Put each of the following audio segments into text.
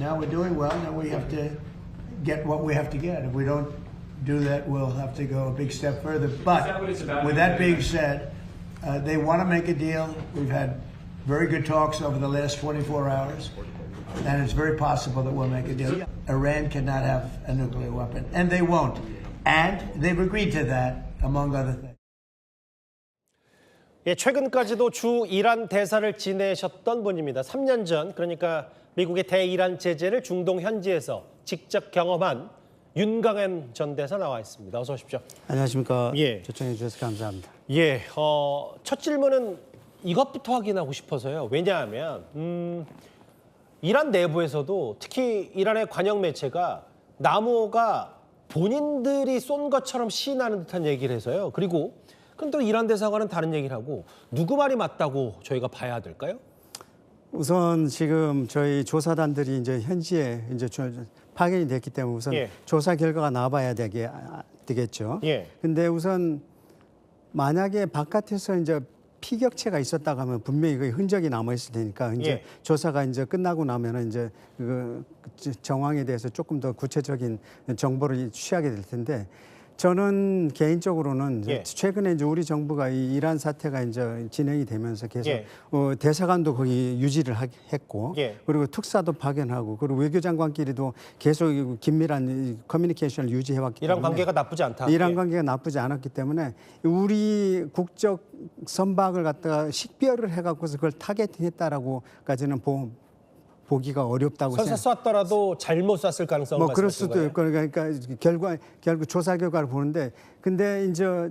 Now we're doing well. Now we have to get what we have to get. If we don't do that, we'll have to go a big step further. But with that being said, they want to make a deal. We've had very good talks over the last 24 hours, and it's very possible that we'll make a deal. Iran cannot have a nuclear weapon, and they won't. And they've agreed to that, among other things. 예, 최근까지도 주 이란 대사를 지내셨던 분입니다. 3년 전, 그러니까 미국의 대이란 제재를 중동 현지에서 직접 경험한 윤강현 전 대사 나와 있습니다. 어서 오십시오. 안녕하십니까. 예. 초청해 주셔서 감사합니다. 예, 첫 질문은 이것부터 확인하고 싶어서요. 왜냐하면 이란 내부에서도 특히 이란의 관영 매체가 나무가 본인들이 쏜 것처럼 시인하는 듯한 얘기를 해서요. 그리고 그럼 또 이란 대사관은 다른 얘기를 하고 누구 말이 맞다고 저희가 봐야 될까요? 우선 지금 저희 조사단들이 이제 현지에 이제 파견이 됐기 때문에 우선 예. 조사 결과가 나와봐야 되겠죠. 예. 근데 우선 만약에 바깥에서 이제 피격체가 있었다고 하면 분명히 그 흔적이 남아 있을 테니까 이제 예. 조사가 이제 끝나고 나면은 이제 그 정황에 대해서 조금 더 구체적인 정보를 취하게 될 텐데 저는 개인적으로는 예. 최근에 이제 우리 정부가 이 이란 사태가 이제 진행이 되면서 계속 예. 대사관도 거기 유지를 했고 예. 그리고 특사도 파견하고 그리고 외교장관끼리도 계속 긴밀한 커뮤니케이션을 유지해왔기 때문에 이란 관계가 나쁘지 않다. 이란 예. 관계가 나쁘지 않았기 때문에 우리 국적 선박을 갖다가 식별을 해갖고서 그걸 타겟팅했다라고까지는 보기가 어렵다고 설사 쐈더라도 잘못 쐈을 가능성은 뭐 그럴 말씀하신 수도 거예요? 있고 그러니까 결국 조사 결과를 보는데 근데 이제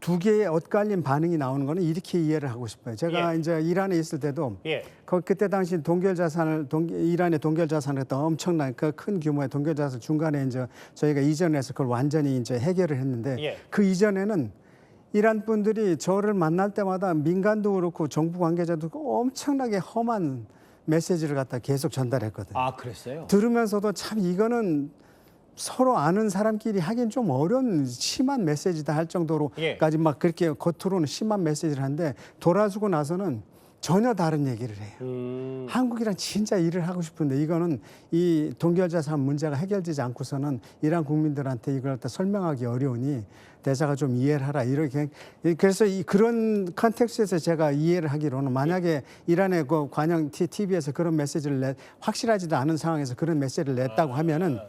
두 개의 엇갈린 반응이 나오는 거는 이렇게 이해를 하고 싶어요. 제가 예. 이제 이란에 있을 때도 예. 그때 당시 이란의 동결 자산을 했던 엄청난 그 큰 규모의 동결 자산 중간에 이제 저희가 이전해서 그걸 완전히 이제 해결을 했는데 예. 그 이전에는 이란 분들이 저를 만날 때마다 민간도 그렇고 정부 관계자도 그렇고 엄청나게 험한 메시지를 갖다 계속 전달했거든요. 아, 그랬어요? 들으면서도 참 이거는 서로 아는 사람끼리 하긴 좀 어려운 심한 메시지다 할 정도로까지 예. 막 그렇게 겉으로는 심한 메시지를 하는데 돌아주고 나서는 전혀 다른 얘기를 해요. 한국이랑 진짜 일을 하고 싶은데 이거는 이 동결자산 문제가 해결되지 않고서는 이란 국민들한테 이걸 갖다 설명하기 어려우니 대사가 좀 이해를 하라 이렇게 그래서 그런 컨텍스트에서 제가 이해를 하기로는 만약에 이란의 그 관영 TV에서 그런 메시지를 확실하지도 않은 상황에서 그런 메시지를 냈다고 하면은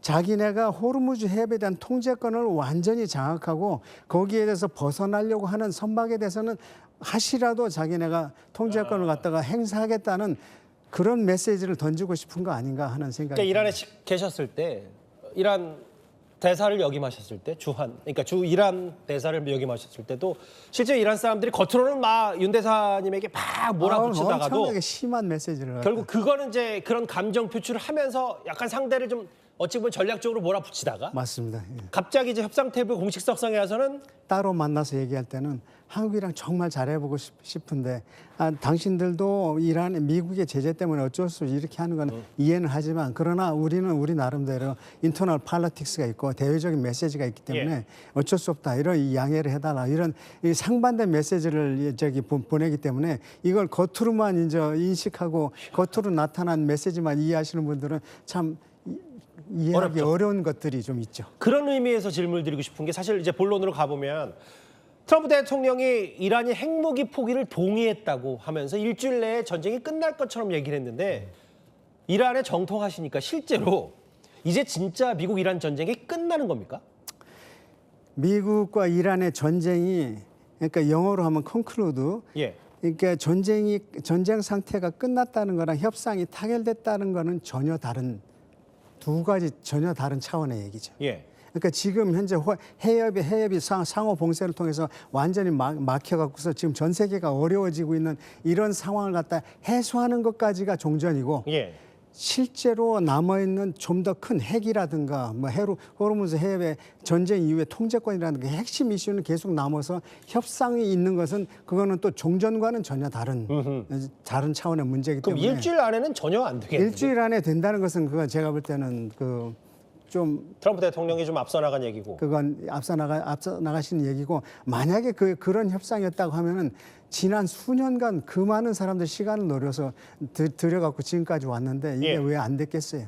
자기네가 호르무즈 해협에 대한 통제권을 완전히 장악하고 거기에 대해서 벗어나려고 하는 선박에 대해서는 하시라도 자기네가 통제권을 갖다가 행사하겠다는 그런 메시지를 던지고 싶은 거 아닌가 하는 생각이 그러니까 이란에 계셨을 때 이란 대사를 역임하셨을 때 그러니까 주 이란 대사를 역임하셨을 때도 실제 이란 사람들이 겉으로는 막 윤 대사님에게 막 몰아붙이다가도 엄청나게 심한 메시지를 결국 그거는 이제 그런 감정 표출을 하면서 약간 상대를 좀 어찌 보면 전략적으로 몰아붙이다가 맞습니다. 예. 갑자기 이제 협상 테이블 공식석상에 와서는 따로 만나서 얘기할 때는 한국이랑 정말 잘해보고 싶은데 당신들도 이란 미국의 제재 때문에 어쩔 수 없이 이렇게 하는 건 이해는 하지만 그러나 우리는 우리 나름대로 인터널 팔러틱스가 있고 대외적인 메시지가 있기 때문에 예. 어쩔 수 없다 이런 양해를 해달라 이런 이 상반된 메시지를 보내기 때문에 이걸 겉으로만 이제 인식하고 겉으로 나타난 메시지만 이해하시는 분들은 참 이해하기 어려운 것들이 좀 있죠. 그런 의미에서 질문을 드리고 싶은 게 사실 이제 본론으로 가보면 트럼프 대통령이 이란이 핵무기 포기를 동의했다고 하면서 일주일 내에 전쟁이 끝날 것처럼 얘기를 했는데 이란에 정통하시니까 실제로 이제 진짜 미국-이란 전쟁이 끝나는 겁니까? 미국과 이란의 전쟁이 그러니까 영어로 하면 conclude 예. 그러니까 전쟁 상태가 끝났다는 거랑 협상이 타결됐다는 거는 전혀 다른 두 가지 전혀 다른 차원의 얘기죠. 예. 그러니까 지금 현재 해협이 상호 봉쇄를 통해서 완전히 막혀갖고서 지금 전 세계가 어려워지고 있는 이런 상황을 갖다 해소하는 것까지가 종전이고 예. 실제로 남아있는 좀 더 큰 핵이라든가 뭐 호르무즈 해협의 전쟁 이후의 통제권이라든가 핵심 이슈는 계속 남아서 협상이 있는 것은 그거는 또 종전과는 전혀 다른 차원의 문제이기 그럼 때문에 일주일 안에는 전혀 안 되겠네요. 일주일 안에 된다는 것은 그건 제가 볼 때는 좀 트럼프 대통령이 좀 앞서 나간 얘기고. 그건 앞서 나가시는 얘기고 만약에 그런 협상이었다고 하면은 지난 수년간 그 많은 사람들 시간을 노려서 들여갖고 지금까지 왔는데 이게 예. 왜 안 됐겠어요.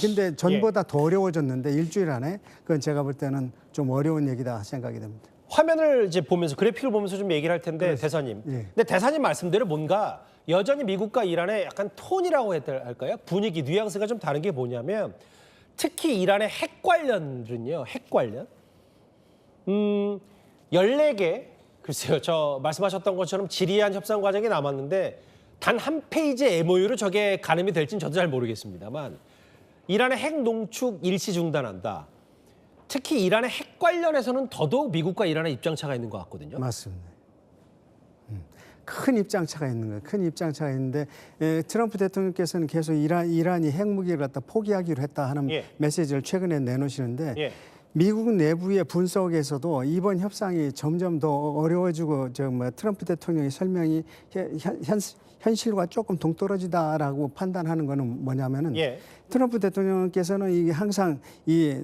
근데 전보다 더 어려워졌는데 일주일 안에 그건 제가 볼 때는 좀 어려운 얘기다 생각이 됩니다. 화면을 이제 보면서 그래픽을 보면서 좀 얘기를 할 텐데 대사님. 예. 근데 대사님 말씀대로 뭔가 여전히 미국과 이란의 약간 톤이라고 해야 할까요? 분위기, 뉘앙스가 좀 다른 게 뭐냐면 특히 이란의 핵 관련은요. 핵 관련. 14개 글쎄요. 저 말씀하셨던 것처럼 지리한 협상 과정이 남았는데 단 한 페이지의 MOU로 저게 가늠이 될지는 저도 잘 모르겠습니다만 이란의 핵 농축 일시 중단한다. 특히 이란의 핵 관련해서는 더더욱 미국과 이란의 입장차가 있는 것 같거든요. 맞습니다. 큰 입장차가 있는 거예요. 큰 입장차가 있는데 트럼프 대통령께서는 계속 이란이 핵무기를 갖다 포기하기로 했다 하는 예. 메시지를 최근에 내놓으시는데 예. 미국 내부의 분석에서도 이번 협상이 점점 더 어려워지고 트럼프 대통령의 설명이 현실과 조금 동떨어지다라고 판단하는 거는 뭐냐면은 예. 트럼프 대통령께서는 이게 항상 이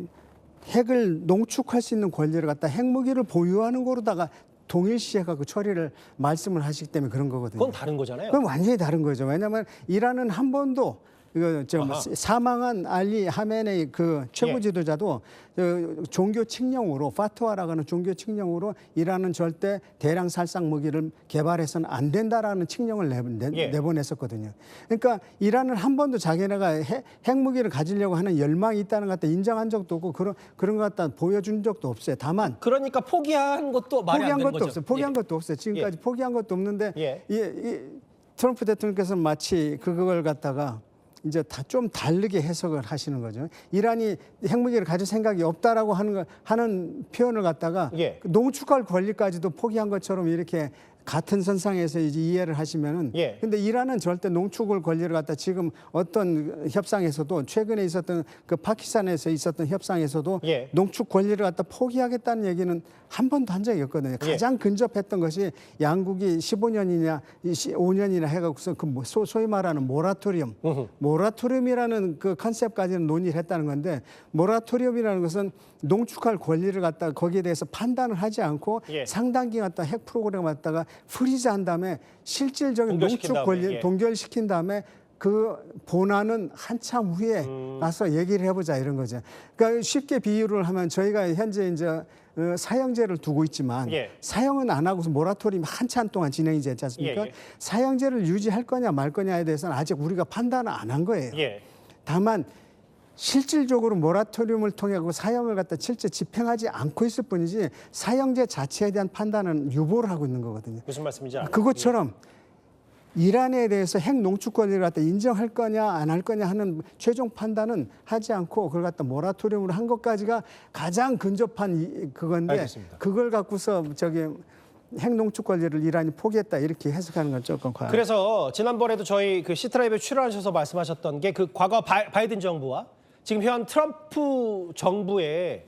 핵을 농축할 수 있는 권리를 갖다 핵무기를 보유하는 거로다가 동일시해갖고 처리를 말씀을 하시기 때문에 그런 거거든요. 그건 다른 거잖아요. 그건 완전히 다른 거죠. 왜냐하면 이란은 한 번도 이거 아하. 사망한 알리 하메네이 그 최고 지도자도 종교 칙령으로 파트와라고 하는 종교 칙령으로 이란은 절대 대량 살상 무기를 개발해서는 안 된다라는 칙령을 내보냈었거든요. 그러니까 이란은 한 번도 자기네가 핵무기를 가지려고 하는 열망이 있다는 것 갖다 인정한 적도 없고 그런 것 갖다 보여준 적도 없어요. 다만 그러니까 포기한 것도 말이 안 포기한 되는 것도 거죠. 없어요. 포기한 것도 없어요. 지금까지 포기한 것도 없는데 예. 이 트럼프 대통령께서는 마치 그걸 갖다가 이제 좀 다르게 해석을 하시는 거죠. 이란이 핵무기를 가질 생각이 없다라고 하는 표현을 갖다가 예. 농축할 권리까지도 포기한 것처럼 이렇게 같은 선상에서 이제 이해를 하시면은 예. 근데 이란은 절대 농축을 권리를 갖다 지금 어떤 협상에서도 최근에 있었던 그 파키스탄에서 있었던 협상에서도 예. 농축 권리를 갖다 포기하겠다는 얘기는 한 번도 한 적이 없거든요. 가장 근접했던 것이 양국이 15년이냐 5년이나 해갖고서 그 소위 말하는 모라토리움이라는 그 컨셉까지는 논의를 했다는 건데 모라토리움이라는 것은 농축할 권리를 갖다가 거기에 대해서 판단을 하지 않고 예. 상당기 갖다 핵 프로그램 갖다가 프리즈한 다음에 실질적인 동결시킨 농축 다음에, 권리 예. 동결시킨 다음에 그 본안은 한참 후에 가서 얘기를 해보자 이런 거죠. 그러니까 쉽게 비유를 하면 저희가 현재 이제 사형제를 두고 있지만 예. 사형은 안 하고서 모라토리움이 한참 동안 진행이 됐지 않습니까? 예, 예. 사형제를 유지할 거냐 말 거냐에 대해서는 아직 우리가 판단을 안 한 거예요. 예. 다만 실질적으로 모라토리움을 통해 사형을 갖다 실제 집행하지 않고 있을 뿐이지 사형제 자체에 대한 판단은 유보를 하고 있는 거거든요. 무슨 말씀인지 알아요. 그것처럼 이란에 대해서 핵 농축 권리를 갖다 인정할 거냐 안 할 거냐 하는 최종 판단은 하지 않고 그걸 갖다 모라토리움으로 한 것까지가 가장 근접한 그건데 알겠습니다. 그걸 갖고서 핵 농축 권리를 이란이 포기했다 이렇게 해석하는 건 조금 과한. 그래서 지난번에도 저희 그 시트라이브에 출연하셔서 말씀하셨던 게 그 과거 바이든 정부와 지금 현 트럼프 정부의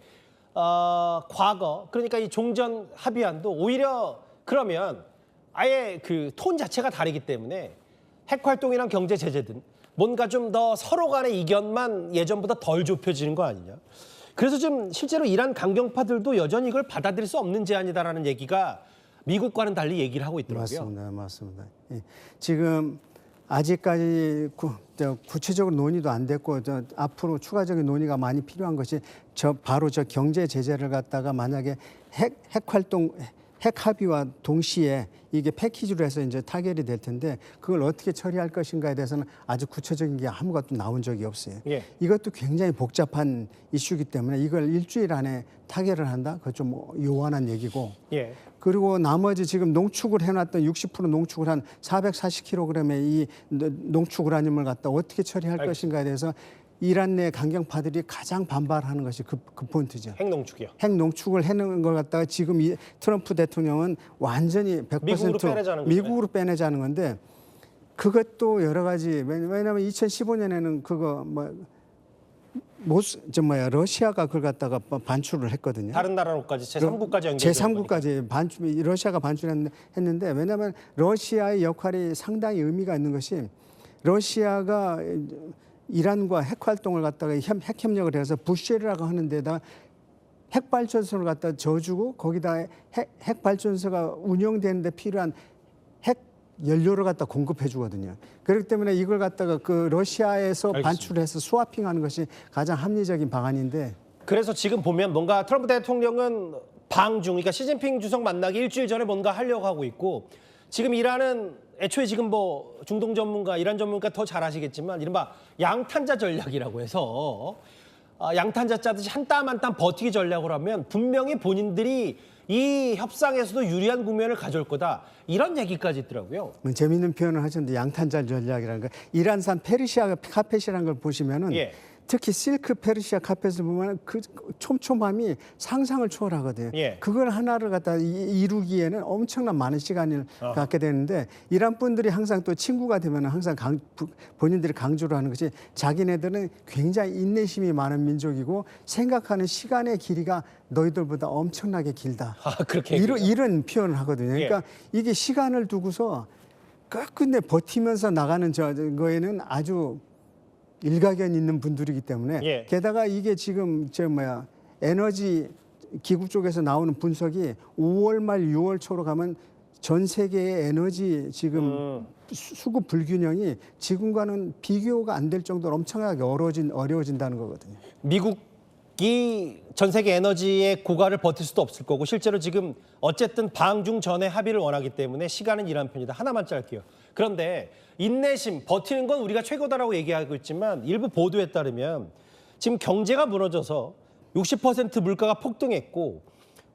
과거 그러니까 이 종전 합의안도 오히려 그러면 아예 그 톤 자체가 다르기 때문에 핵 활동이랑 경제 제재든 뭔가 좀 더 서로 간의 이견만 예전보다 덜 좁혀지는 거 아니냐. 그래서 좀 실제로 이란 강경파들도 여전히 이걸 받아들일 수 없는 제안이다라는 얘기가 미국과는 달리 얘기를 하고 있더라고요. 맞습니다. 예. 지금 아직까지 구체적으로 논의도 안 됐고 앞으로 추가적인 논의가 많이 필요한 것이 바로 경제 제재를 갖다가 만약에 핵 합의와 동시에 이게 패키지로 해서 이제 타결이 될 텐데 그걸 어떻게 처리할 것인가에 대해서는 아주 구체적인 게 아무것도 나온 적이 없어요. 예. 이것도 굉장히 복잡한 이슈이기 때문에 이걸 일주일 안에 타결을 한다? 그건 좀 요원한 얘기고. 예. 그리고 나머지 지금 농축을 해놨던 60% 농축을 한 440kg의 이 농축 우라늄을 갖다 어떻게 처리할 것인가에 대해서 이란 내 강경파들이 가장 반발하는 것이 그 포인트죠. 핵 농축이요. 핵 농축을 해놓은 걸 갖다가 지금 이 트럼프 대통령은 완전히 100% 미국으로 빼내자는 미국으로 빼내자는 건데 그것도 여러 가지 왜냐하면 2015년에는 그거 러시아가 그걸 갖다가 반출을 했거든요. 다른 나라로까지 제3국까지 연결. 제3국까지 러시아가 반출했는데 왜냐하면 러시아의 역할이 상당히 의미가 있는 것이 러시아가 이란과 핵 활동을 갖다가 핵 협력을 해서 부쉐르라고 하는 데다 핵 발전소를 갖다 져주고 거기다 핵 발전소가 운영되는데 필요한 핵 연료를 갖다 공급해 주거든요. 그렇기 때문에 이걸 갖다가 그 러시아에서 알겠습니다. 반출해서 스와핑하는 것이 가장 합리적인 방안인데 그래서 지금 보면 뭔가 트럼프 대통령은 방중, 그러니까 시진핑 주석 만나기 일주일 전에 뭔가 하려고 하고 있고 지금 이란은 애초에 지금 뭐 중동 전문가, 이란 전문가 더 잘 아시겠지만 이른바 양탄자 전략이라고 해서 양탄자 짜듯이 한 땀 한 땀 버티기 전략으로 하면 분명히 본인들이 이 협상에서도 유리한 국면을 가져올 거다. 이런 얘기까지 있더라고요. 재미있는 표현을 하셨는데 양탄자 전략이라는 거 이란산 페르시아 카펫이라는 걸 보시면은 예. 특히 실크 페르시아 카펫을 보면 그 촘촘함이 상상을 초월하거든요. 예. 그걸 하나를 갖다 이루기에는 엄청난 많은 시간을 갖게 되는데 이란 분들이 항상 또 친구가 되면 항상 본인들이 강조를 하는 것이 자기네들은 굉장히 인내심이 많은 민족이고 생각하는 시간의 길이가 너희들보다 엄청나게 길다. 그렇게 이런 표현을 하거든요. 그러니까 이게 시간을 두고서 끝끝내 버티면서 나가는 거에는 아주 일가견 있는 분들이기 때문에 예. 게다가 이게 지금 에너지 기구 쪽에서 나오는 분석이 5월 말 6월 초로 가면 전 세계의 에너지 지금 수급 불균형이 지금과는 비교가 안 될 정도로 엄청나게 어려워진다는 거거든요. 미국이 전 세계 에너지의 고갈을 버틸 수도 없을 거고 실제로 지금 어쨌든 방중 전에 합의를 원하기 때문에 시간은 일한 편이다. 하나만 짧게요. 그런데 인내심, 버티는 건 우리가 최고다라고 얘기하고 있지만 일부 보도에 따르면 지금 경제가 무너져서 60% 물가가 폭등했고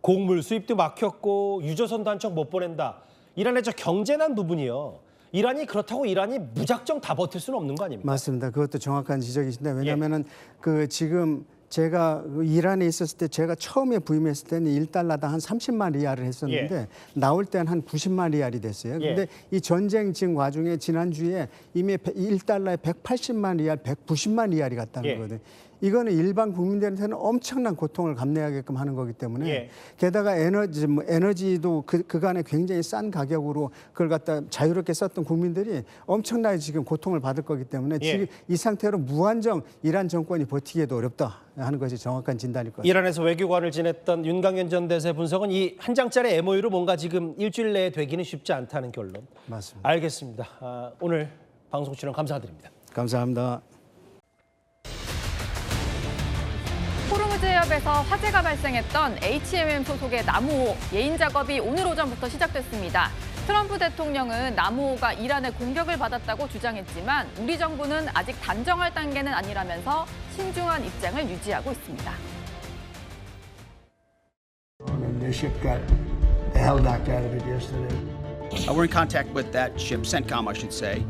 곡물 수입도 막혔고 유조선도 한 척 못 보낸다. 이란의 저 경제난 부분이요. 이란이 그렇다고 이란이 무작정 다 버틸 수는 없는 거 아닙니까? 맞습니다. 그것도 정확한 지적이신데 왜냐하면은 그 지금 제가 이란에 있었을 때 제가 처음에 부임했을 때는 1달러당 한 30만 리알을 했었는데 나올 때는 한 90만 리알이 됐어요. 근데 이 전쟁 지금 와중에 지난주에 이미 1달러에 180만 리알, 190만 리알이 갔다는 거거든요. 이거는 일반 국민들한테는 엄청난 고통을 감내하게끔 하는 거기 때문에 게다가 에너지도 그간에 굉장히 싼 가격으로 그걸 갖다 자유롭게 썼던 국민들이 엄청나게 지금 고통을 받을 거기 때문에 지금 이 상태로 무한정 이란 정권이 버티기에도 어렵다 하는 것이 정확한 진단일 것 같습니다. 이란에서 외교관을 지냈던 윤강현 전 대세 분석은 이 한 장짜리 MOU로 뭔가 지금 일주일 내에 되기는 쉽지 않다는 결론. 맞습니다. 알겠습니다. 오늘 방송 출연 감사드립니다. 감사합니다. 호르무즈 해협에서 화재가 발생했던 HMM 소속의 나무호 예인 작업이 오늘 오전부터 시작됐습니다. 트럼프 대통령은 나무호가 이란의 공격을 받았다고 주장했지만 우리 정부는 아직 단정할 단계는 아니라면서 신중한 입장을 유지하고 있습니다. And their ship got the hell knocked out of it yesterday. We're in contact with that ship, CENTCOM, I should say,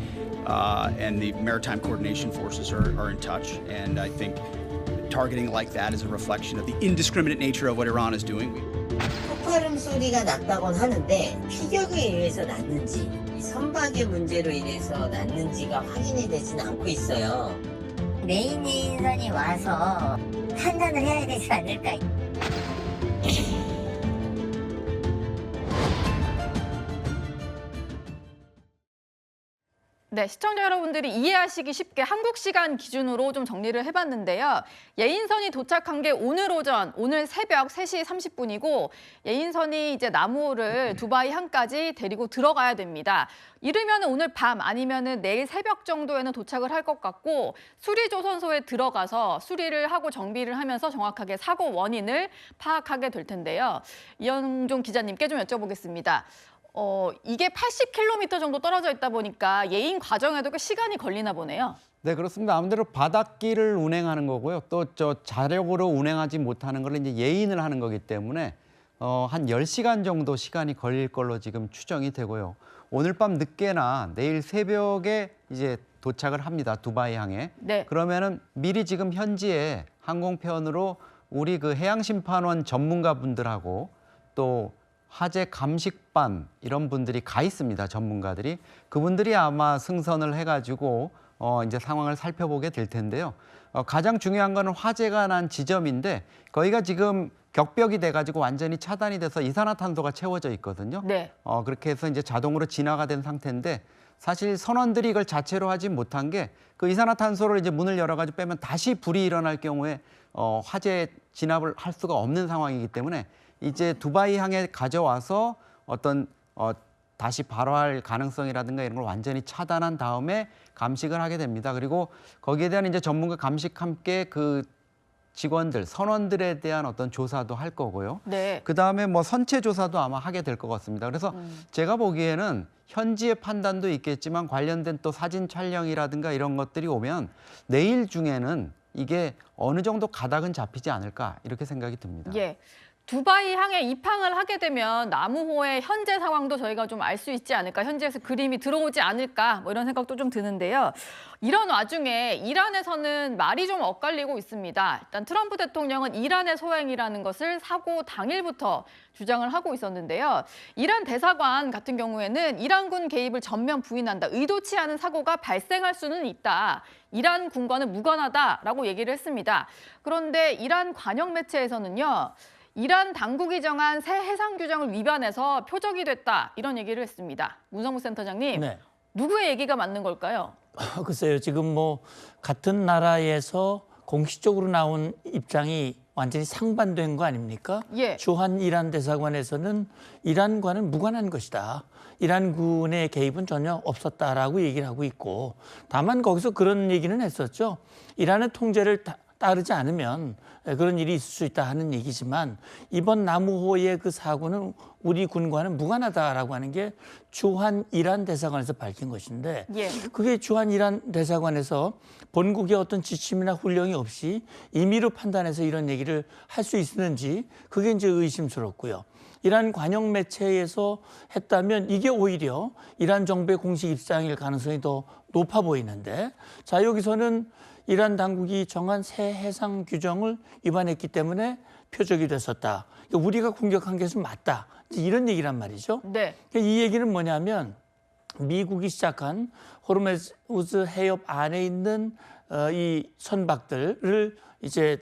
and the Maritime Coordination Forces are in touch. And I think targeting like that is a reflection of the indiscriminate nature of what Iran is doing. 폭발음 소리가 났다곤 하는데 피격에 의해서 났는지 선박의 문제로 인해서 났는지가 확인이 되지는 않고 있어요. 메인 인선이 와서 판단을 해야 되지 않을까. 네, 시청자 여러분들이 이해하시기 쉽게 한국 시간 기준으로 좀 정리를 해봤는데요. 예인선이 도착한 게 오늘 오전, 오늘 새벽 3시 30분이고 예인선이 이제 나무호를 두바이 항까지 데리고 들어가야 됩니다. 이르면 오늘 밤 아니면은 내일 새벽 정도에는 도착을 할 것 같고 수리조선소에 들어가서 수리를 하고 정비를 하면서 정확하게 사고 원인을 파악하게 될 텐데요. 이현종 기자님께 좀 여쭤보겠습니다. 이게 80km 정도 떨어져 있다 보니까 예인 과정에도 꽤 시간이 걸리나 보네요. 네, 그렇습니다. 아무래도 바닷길을 운행하는 거고요. 또 자력으로 운행하지 못하는 걸 이제 예인을 하는 거기 때문에 한 10시간 정도 시간이 걸릴 걸로 지금 추정이 되고요. 오늘 밤 늦게나 내일 새벽에 이제 도착을 합니다. 두바이 항에. 네. 그러면은 미리 지금 현지에 항공편으로 우리 그 해양심판원 전문가분들하고 또 화재 감식반 이런 분들이 가 있습니다. 전문가들이. 그분들이 아마 승선을 해가지고 이제 상황을 살펴보게 될 텐데요. 가장 중요한 거는 화재가 난 지점인데 거기가 지금 격벽이 돼가지고 완전히 차단이 돼서 이산화탄소가 채워져 있거든요. 네. 그렇게 해서 이제 자동으로 진화가 된 상태인데 사실 선원들이 이걸 자체로 하지 못한 게 그 이산화탄소를 이제 문을 열어가지고 빼면 다시 불이 일어날 경우에 화재 진압을 할 수가 없는 상황이기 때문에 이제 두바이 항에 가져와서 어떤 다시 발화할 가능성이라든가 이런 걸 완전히 차단한 다음에 감식을 하게 됩니다. 그리고 거기에 대한 이제 전문가 감식 함께 그 직원들, 선원들에 대한 어떤 조사도 할 거고요. 네. 그다음에 뭐 선체 조사도 아마 하게 될 것 같습니다. 그래서 제가 보기에는 현지의 판단도 있겠지만 관련된 또 사진 촬영이라든가 이런 것들이 오면 내일 중에는 이게 어느 정도 가닥은 잡히지 않을까 이렇게 생각이 듭니다. 예. 두바이 항에 입항을 하게 되면 나무호의 현재 상황도 저희가 좀 알 수 있지 않을까, 현지에서 그림이 들어오지 않을까, 뭐 이런 생각도 좀 드는데요. 이런 와중에 이란에서는 말이 좀 엇갈리고 있습니다. 일단 트럼프 대통령은 이란의 소행이라는 것을 사고 당일부터 주장을 하고 있었는데요. 이란 대사관 같은 경우에는 이란군 개입을 전면 부인한다. 의도치 않은 사고가 발생할 수는 있다. 이란 군과는 무관하다라고 얘기를 했습니다. 그런데 이란 관영 매체에서는요. 이란 당국이 정한 새 해상 규정을 위반해서 표적이 됐다. 이런 얘기를 했습니다. 문성무 센터장님, 네. 누구의 얘기가 맞는 걸까요? 글쎄요. 지금 뭐 같은 나라에서 공식적으로 나온 입장이 완전히 상반된 거 아닙니까? 예. 주한 이란 대사관에서는 이란과는 무관한 것이다. 이란군의 개입은 전혀 없었다라고 얘기를 하고 있고, 다만 거기서 그런 얘기는 했었죠. 이란의 통제를 따르지 않으면 그런 일이 있을 수 있다 하는 얘기지만, 이번 나무호의 그 사고는 우리 군과는 무관하다라고 하는 게 주한 이란 대사관에서 밝힌 것인데, 예. 그게 주한 이란 대사관에서 본국의 어떤 지침이나 훈령이 없이 임의로 판단해서 이런 얘기를 할 수 있는지, 그게 이제 의심스럽고요. 이란 관영 매체에서 했다면 이게 오히려 이란 정부의 공식 입장일 가능성이 더 높아 보이는데, 자, 여기서는 이란 당국이 정한 새 해상 규정을 위반했기 때문에 표적이 됐었다. 그러니까 우리가 공격한 게 좀 맞다. 이런 얘기란 말이죠. 네. 그러니까 이 얘기는 뭐냐면, 미국이 시작한 호르무즈 해협 안에 있는 이 선박들을 이제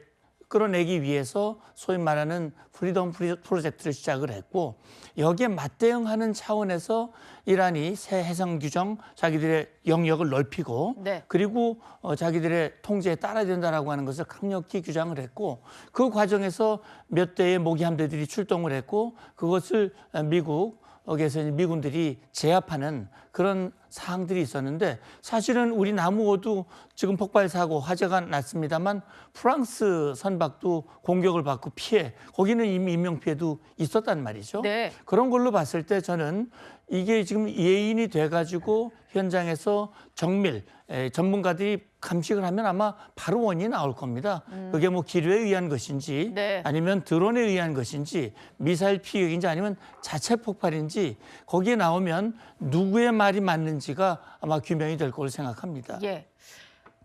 끌어내기 위해서 소위 말하는 프리덤 프로젝트를 시작을 했고, 여기에 맞대응하는 차원에서 이란이 새 해상 규정, 자기들의 영역을 넓히고, 네. 그리고 자기들의 통제에 따라야 된다라고 하는 것을 강력히 규정을 했고, 그 과정에서 몇 대의 모기 함대들이 출동을 했고, 그것을 미국에서 미군들이 제압하는 그런 사항들이 있었는데, 사실은 우리 나무호도 지금 폭발 사고 화재가 났습니다만 프랑스 선박도 공격을 받고 피해, 거기는 이미 인명 피해도 있었단 말이죠. 네. 그런 걸로 봤을 때 저는 이게 지금 예인이 돼가지고 현장에서 정밀 전문가들이 감식을 하면 아마 바로 원인이 나올 겁니다. 그게 뭐 기류에 의한 것인지, 네. 아니면 드론에 의한 것인지, 미사일 피격인지, 아니면 자체 폭발인지, 거기에 나오면 누구의 말이 맞는지가 아마 규명이 될 걸로 생각합니다. 예.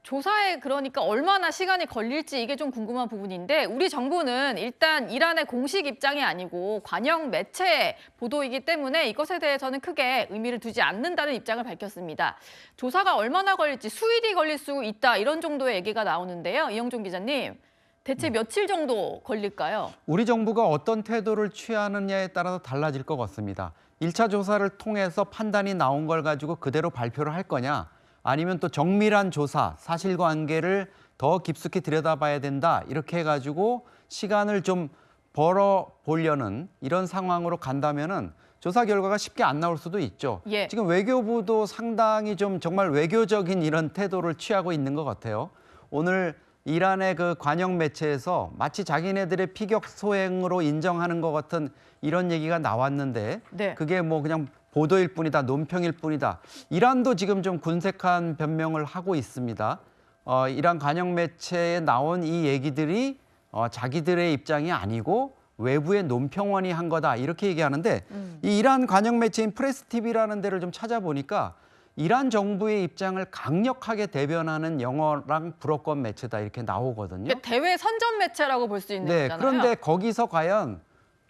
조사에 그러니까 얼마나 시간이 걸릴지 이게 좀 궁금한 부분인데, 우리 정부는 일단 이란의 공식 입장이 아니고 관영 매체 보도이기 때문에 이것에 대해서는 크게 의미를 두지 않는다는 입장을 밝혔습니다. 조사가 얼마나 걸릴지, 수일이 걸릴 수 있다, 이런 정도의 얘기가 나오는데요. 이영종 기자님, 대체 며칠 정도 걸릴까요? 우리 정부가 어떤 태도를 취하느냐에 따라서 달라질 것 같습니다. 1차 조사를 통해서 판단이 나온 걸 가지고 그대로 발표를 할 거냐, 아니면 또 정밀한 조사, 사실관계를 더 깊숙이 들여다봐야 된다, 이렇게 해가지고 시간을 좀 벌어보려는 이런 상황으로 간다면은 조사 결과가 쉽게 안 나올 수도 있죠. 예. 지금 외교부도 상당히 좀 정말 외교적인 이런 태도를 취하고 있는 것 같아요. 오늘 이란의 그 관영 매체에서 마치 자기네들의 피격 소행으로 인정하는 것 같은 이런 얘기가 나왔는데, 네. 그게 뭐 그냥 보도일 뿐이다, 논평일 뿐이다. 이란도 지금 좀 군색한 변명을 하고 있습니다. 이란 관영 매체에 나온 이 얘기들이 자기들의 입장이 아니고 외부의 논평원이 한 거다, 이렇게 얘기하는데, 이 이란 관영 매체인 프레스 TV라는 데를 좀 찾아보니까 이란 정부의 입장을 강력하게 대변하는 영어랑 불어권 매체다, 이렇게 나오거든요. 그러니까 대외 선전 매체라고 볼 수 있는 네, 거잖아요. 그런데 거기서 과연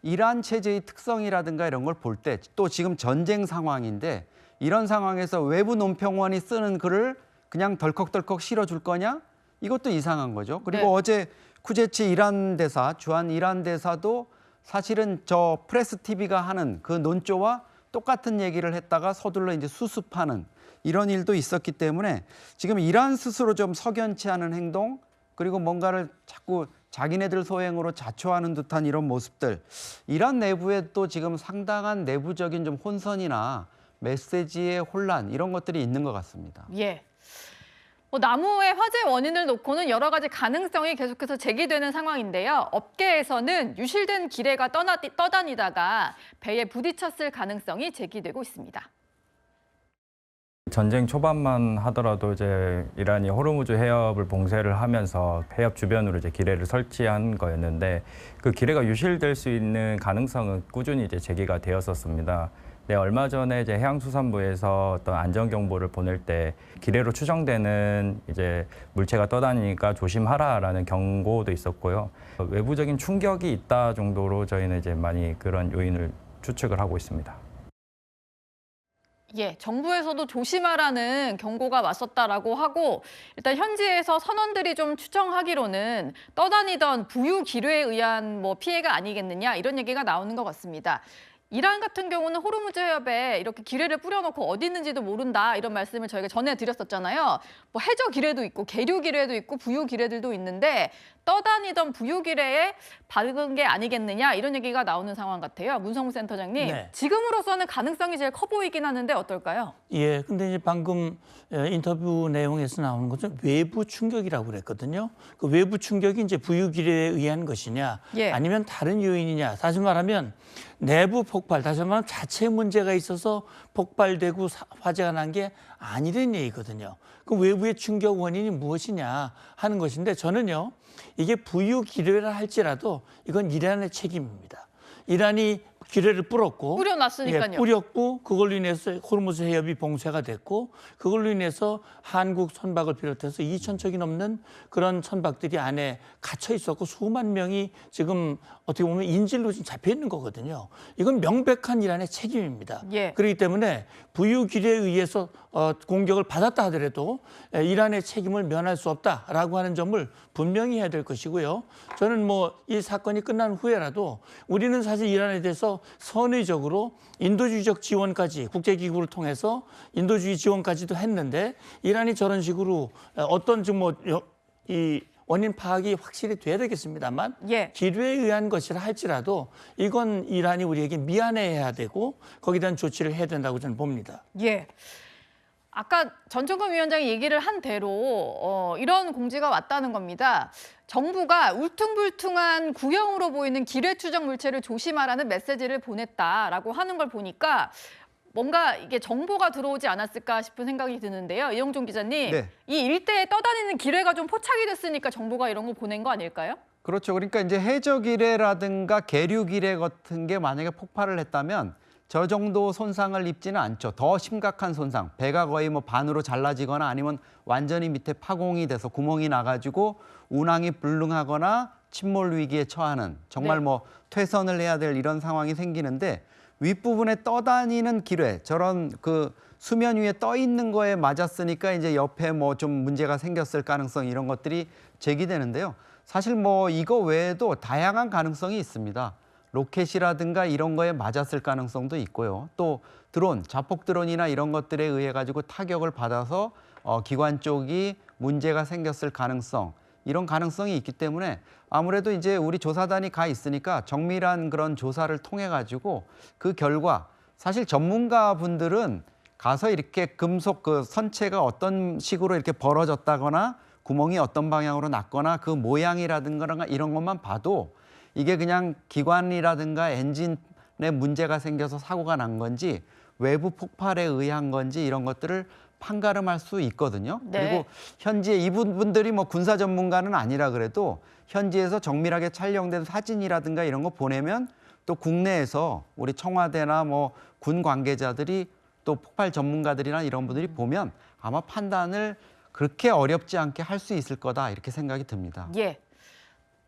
이란 체제의 특성이라든가 이런 걸 볼 때, 또 지금 전쟁 상황인데 이런 상황에서 외부 논평원이 쓰는 글을 그냥 덜컥덜컥 실어줄 거냐? 이것도 이상한 거죠. 그리고 네. 어제 쿠제치 이란 대사, 주한 이란 대사도 사실은 저 프레스 TV가 하는 그 논조와 똑같은 얘기를 했다가 서둘러 이제 수습하는, 이런 일도 있었기 때문에 지금 이란 스스로 좀 석연치 않은 행동 그리고 뭔가를 자꾸 자기네들 소행으로 자초하는 듯한 이런 모습들 이란 내부에 또 지금 상당한 내부적인 좀 혼선이나 메시지의 혼란 이런 것들이 있는 것 같습니다. 예. 나무의 화재 원인을 놓고는 여러 가지 가능성이 계속해서 제기되는 상황인데요. 업계에서는 유실된 기뢰가 떠다니다가 배에 부딪혔을 가능성이 제기되고 있습니다. 전쟁 초반만 하더라도 이제 이란이 호르무즈 해협을 봉쇄를 하면서 해협 주변으로 이제 기뢰를 설치한 거였는데 그 기뢰가 유실될 수 있는 가능성은 꾸준히 이제 제기가 되었었습니다. 네, 얼마 전에 이제 해양수산부에서 어떤 안전 경보를 보낼 때 기뢰로 추정되는 이제 물체가 떠다니니까 조심하라라는 경고도 있었고요. 외부적인 충격이 있다 정도로 저희는 이제 많이 그런 요인을 추측을 하고 있습니다. 예, 정부에서도 조심하라는 경고가 왔었다라고 하고 일단 현지에서 선원들이 좀 추정하기로는 떠다니던 부유 기뢰에 의한 피해가 아니겠느냐 이런 얘기가 나오는 것 같습니다. 이란 같은 경우는 호르무즈 해협에 이렇게 기뢰를 뿌려놓고 어디 있는지도 모른다 이런 말씀을 저희가 전해드렸었잖아요. 해저 기뢰도 있고 계류 기뢰도 있고 부유 기뢰들도 있는데 떠다니던 부유 기뢰에 박은 게 아니겠느냐 이런 얘기가 나오는 상황 같아요. 문성무 센터장님, 네. 지금으로서는 가능성이 제일 커 보이긴 하는데 어떨까요? 예, 근데 이제 방금 인터뷰 내용에서 나오는 것은 외부 충격이라고 그랬거든요. 그 외부 충격이 이제 부유기뢰에 의한 것이냐, 예. 아니면 다른 요인이냐. 다시 말하면 내부 폭발, 다시 말하면 자체 문제가 있어서 폭발되고 화재가 난 게 아니란 얘기거든요. 그 외부의 충격 원인이 무엇이냐 하는 것인데 저는요, 이게 부유기뢰라 할지라도 이건 이란의 책임입니다. 이란이 기뢰를 뿌려놨으니까요. 뿌렸고 그걸로 인해서 호르무즈 해협이 봉쇄가 됐고 그걸로 인해서 한국 선박을 비롯해서 2,000척이 넘는 그런 선박들이 안에 갇혀 있었고 수만 명이 지금 어떻게 보면 인질로 지금 잡혀 있는 거거든요. 이건 명백한 이란의 책임입니다. 예. 그렇기 때문에 부유 기뢰에 의해서 공격을 받았다 하더라도 이란의 책임을 면할 수 없다라고 하는 점을 분명히 해야 될 것이고요. 저는 이 사건이 끝난 후에라도 우리는 사실 이란에 대해서 선의적으로 인도주의적 지원까지 국제기구를 통해서 인도주의 지원까지도 했는데 이란이 저런 식으로 어떤 이 원인 파악이 확실히 돼야 되겠습니다만 예. 기뢰에 의한 것이라 할지라도 이건 이란이 우리에게 미안해해야 되고 거기에 대한 조치를 해야 된다고 저는 봅니다. 예. 아까 전종건 위원장이 얘기를 한 대로 이런 공지가 왔다는 겁니다. 정부가 울퉁불퉁한 구형으로 보이는 기뢰 추정 물체를 조심하라는 메시지를 보냈다라고 하는 걸 보니까 뭔가 이게 정보가 들어오지 않았을까 싶은 생각이 드는데요. 이영종 기자님, 네. 이 일대에 떠다니는 기뢰가 좀 포착이 됐으니까 정부가 이런 거 보낸 거 아닐까요? 그렇죠. 그러니까 이제 해저기뢰라든가 계류기뢰 같은 게 만약에 폭발을 했다면 저 정도 손상을 입지는 않죠. 더 심각한 손상, 배가 거의 반으로 잘라지거나 아니면 완전히 밑에 파공이 돼서 구멍이 나가지고 운항이 불능하거나 침몰 위기에 처하는 정말 네. 퇴선을 해야 될 이런 상황이 생기는데 윗부분에 떠다니는 기뢰, 저런 그 수면 위에 떠 있는 거에 맞았으니까 이제 옆에 좀 문제가 생겼을 가능성 이런 것들이 제기되는데요. 사실 이거 외에도 다양한 가능성이 있습니다. 로켓이라든가 이런 거에 맞았을 가능성도 있고요. 또 드론, 자폭 드론이나 이런 것들에 의해 가지고 타격을 받아서 기관 쪽이 문제가 생겼을 가능성, 이런 가능성이 있기 때문에 아무래도 이제 우리 조사단이 가 있으니까 정밀한 그런 조사를 통해 가지고 그 결과 사실 전문가분들은 가서 이렇게 금속 그 선체가 어떤 식으로 이렇게 벌어졌다거나 구멍이 어떤 방향으로 났거나 그 모양이라든가 이런 것만 봐도 이게 그냥 기관이라든가 엔진에 문제가 생겨서 사고가 난 건지 외부 폭발에 의한 건지 이런 것들을 판가름할 수 있거든요. 네. 그리고 현지에 이분들이 군사 전문가는 아니라 그래도 현지에서 정밀하게 촬영된 사진이라든가 이런 거 보내면 또 국내에서 우리 청와대나 군 관계자들이 또 폭발 전문가들이나 이런 분들이 보면 아마 판단을 그렇게 어렵지 않게 할 수 있을 거다 이렇게 생각이 듭니다. 예.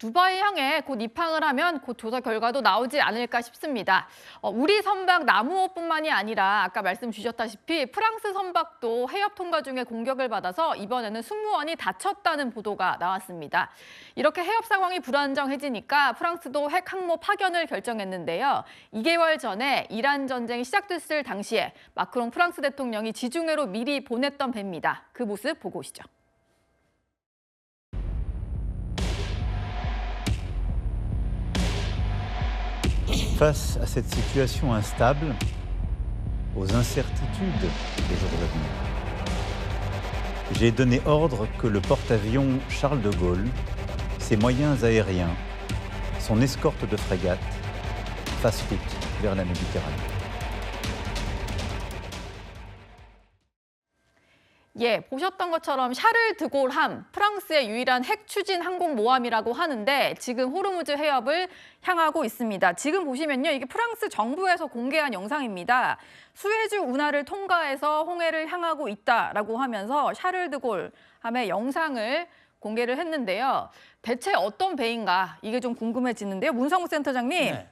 두바이 향해 곧 입항을 하면 곧 조사 결과도 나오지 않을까 싶습니다. 우리 선박 나무호뿐만이 아니라 아까 말씀 주셨다시피 프랑스 선박도 해협 통과 중에 공격을 받아서 이번에는 승무원이 다쳤다는 보도가 나왔습니다. 이렇게 해협 상황이 불안정해지니까 프랑스도 핵 항모 파견을 결정했는데요. 2개월 전에 이란 전쟁이 시작됐을 당시에 마크롱 프랑스 대통령이 지중해로 미리 보냈던 배입니다. 그 모습 보고 오시죠. Face à cette situation instable, aux incertitudes des jours à venir, j'ai donné ordre que le porte-avions Charles de Gaulle, ses moyens aériens, son escorte de frégates fassent route vers la Méditerranée. 예, 보셨던 것처럼 샤를 드골함, 프랑스의 유일한 핵 추진 항공 모함이라고 하는데 지금 호르무즈 해협을 향하고 있습니다. 지금 보시면요, 이게 프랑스 정부에서 공개한 영상입니다. 수에즈 운하를 통과해서 홍해를 향하고 있다라고 하면서 샤를 드골 함의 영상을 공개를 했는데요. 대체 어떤 배인가 이게 좀 궁금해지는데요. 문성국 센터장님, 네.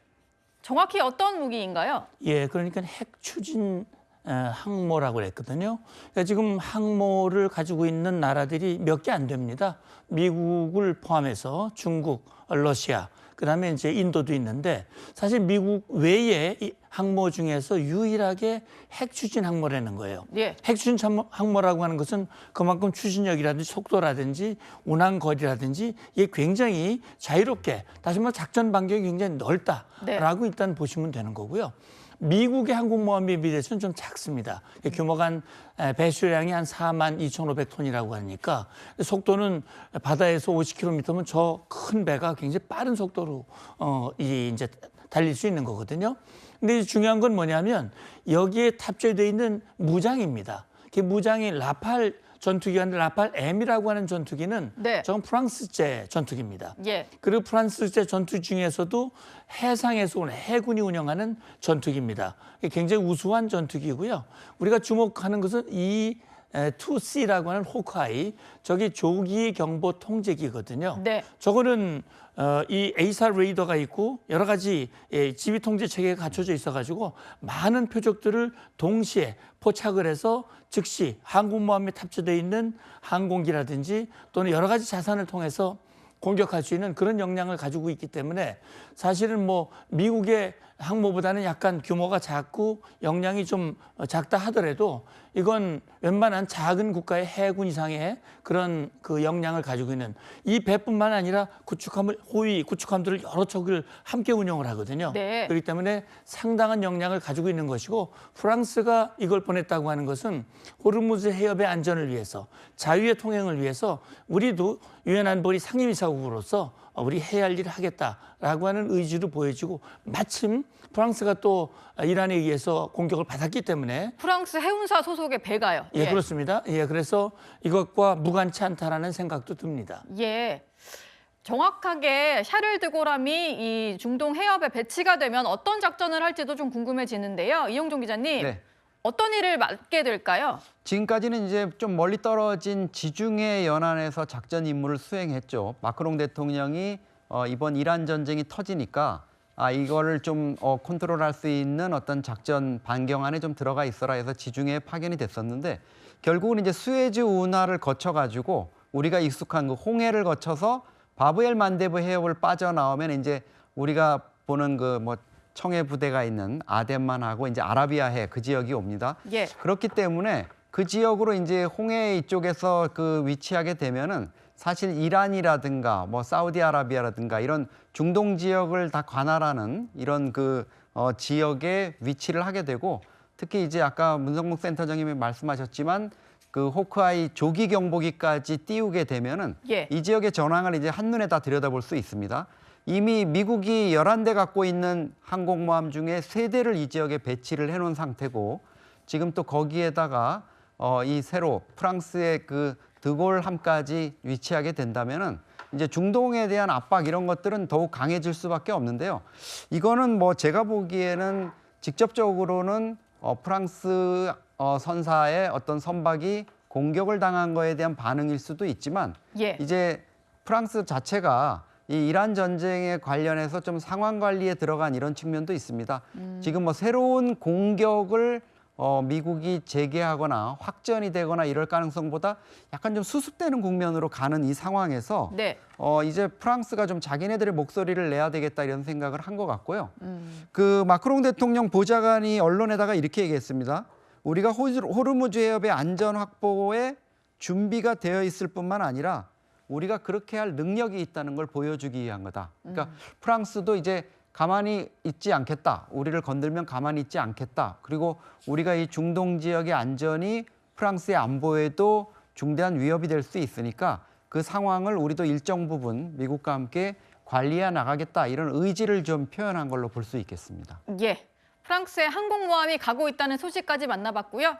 정확히 어떤 무기인가요? 예, 그러니까 핵 추진 항모라고 그랬거든요. 그러니까 지금 항모를 가지고 있는 나라들이 몇 개 안 됩니다. 미국을 포함해서 중국, 러시아, 그다음에 이제 인도도 있는데 사실 미국 외에 이 항모 중에서 유일하게 핵 추진 항모라는 거예요. 예. 핵 추진 항모라고 하는 것은 그만큼 추진력이라든지 속도라든지 운항 거리라든지 이게 굉장히 자유롭게, 다시 말해 작전 반경이 굉장히 넓다라고 일단 보시면 되는 거고요. 미국의 항공모함에 비해서는 좀 작습니다. 규모가 한 배수량이 한 42,500톤이라고 하니까 속도는 바다에서 50km면 저 큰 배가 굉장히 빠른 속도로 이제 달릴 수 있는 거거든요. 근데 중요한 건 뭐냐면 여기에 탑재되어 있는 무장입니다. 그 무장이 라팔 전투기가 아니라 라팔 M이라고 하는 전투기는 네. 저건 프랑스제 전투기입니다. 예. 그리고 프랑스제 전투기 중에서도 해상에서 온 해군이 운영하는 전투기입니다. 굉장히 우수한 전투기고요. 우리가 주목하는 것은 이 2C라고 하는 호크아이, 저기 조기 경보 통제기거든요. 네. 저거는 이 에이사 레이더가 있고 여러 가지 지휘 통제 체계가 갖춰져 있어가지고 많은 표적들을 동시에 포착을 해서 즉시 항공모함에 탑재되어 있는 항공기라든지 또는 여러 가지 자산을 통해서 공격할 수 있는 그런 역량을 가지고 있기 때문에 사실은 뭐 미국의 항모보다는 약간 규모가 작고 역량이 좀 작다 하더라도 이건 웬만한 작은 국가의 해군 이상의 그런 그 역량을 가지고 있는 이 배뿐만 아니라 구축함을 호위 구축함들을 여러 척을 함께 운영을 하거든요. 네. 그렇기 때문에 상당한 역량을 가지고 있는 것이고 프랑스가 이걸 보냈다고 하는 것은 호르무즈 해협의 안전을 위해서 자유의 통행을 위해서 우리도 유엔 안보리 상임이사국으로서 우리 해야 할 일을 하겠다라고 하는 의지를 보여주고 마침 프랑스가 또 이란에 의해서 공격을 받았기 때문에 프랑스 해운사 소속의 배가요. 예, 그렇습니다. 예, 그래서 이것과 무관치 않다라는 생각도 듭니다. 예. 정확하게 샤를 드골함이 이 중동 해협에 배치가 되면 어떤 작전을 할지도 좀 궁금해지는데요. 이영종 기자님, 네. 어떤 일을 맡게 될까요? 지금까지는 이제 좀 멀리 떨어진 지중해 연안에서 작전 임무를 수행했죠. 마크롱 대통령이 이번 이란 전쟁이 터지니까 이거를 좀 컨트롤할 수 있는 어떤 작전 반경 안에 좀 들어가 있어라 해서 지중해에 파견이 됐었는데 결국은 이제 수에즈 운하를 거쳐가지고 우리가 익숙한 그 홍해를 거쳐서 바브엘 만데브 해협을 빠져나오면 이제 우리가 보는 그 뭐 청해 부대가 있는 아덴만하고 이제 아라비아해 그 지역이 옵니다. 예. 그렇기 때문에 그 지역으로 이제 홍해 이쪽에서 그 위치하게 되면은 사실 이란이라든가 뭐 사우디아라비아라든가 이런 중동 지역을 다 관할하는 이런 그 지역에 위치를 하게 되고 특히 이제 아까 문성목 센터장님이 말씀하셨지만 그 호크아이 조기 경보기까지 띄우게 되면은 예. 이 지역의 전황을 이제 한눈에 다 들여다볼 수 있습니다. 이미 미국이 11대 갖고 있는 항공모함 중에 3대를 이 지역에 배치를 해놓은 상태고 지금 또 거기에다가 이 새로 프랑스의 그 드골함까지 위치하게 된다면은 이제 중동에 대한 압박 이런 것들은 더욱 강해질 수밖에 없는데요. 이거는 뭐 제가 보기에는 직접적으로는 프랑스 선사의 어떤 선박이 공격을 당한 거에 대한 반응일 수도 있지만 예. 이제 프랑스 자체가 이 이란 전쟁에 관련해서 좀 상황 관리에 들어간 이런 측면도 있습니다. 지금 뭐 새로운 공격을 미국이 재개하거나 확전이 되거나 이럴 가능성보다 약간 좀 수습되는 국면으로 가는 이 상황에서 네. 이제 프랑스가 좀 자기네들의 목소리를 내야 되겠다 이런 생각을 한 것 같고요. 그 마크롱 대통령 보좌관이 언론에다가 이렇게 얘기했습니다. 우리가 호르무즈 해협의 안전 확보에 준비가 되어 있을 뿐만 아니라 우리가 그렇게 할 능력이 있다는 걸 보여주기 위한 거다. 그러니까 프랑스도 이제 가만히 있지 않겠다. 우리를 건들면 가만히 있지 않겠다. 그리고 우리가 이 중동 지역의 안전이 프랑스의 안보에도 중대한 위협이 될 수 있으니까 그 상황을 우리도 일정 부분 미국과 함께 관리해 나가겠다. 이런 의지를 좀 표현한 걸로 볼 수 있겠습니다. 예. 프랑스의 항공모함이 가고 있다는 소식까지 만나봤고요.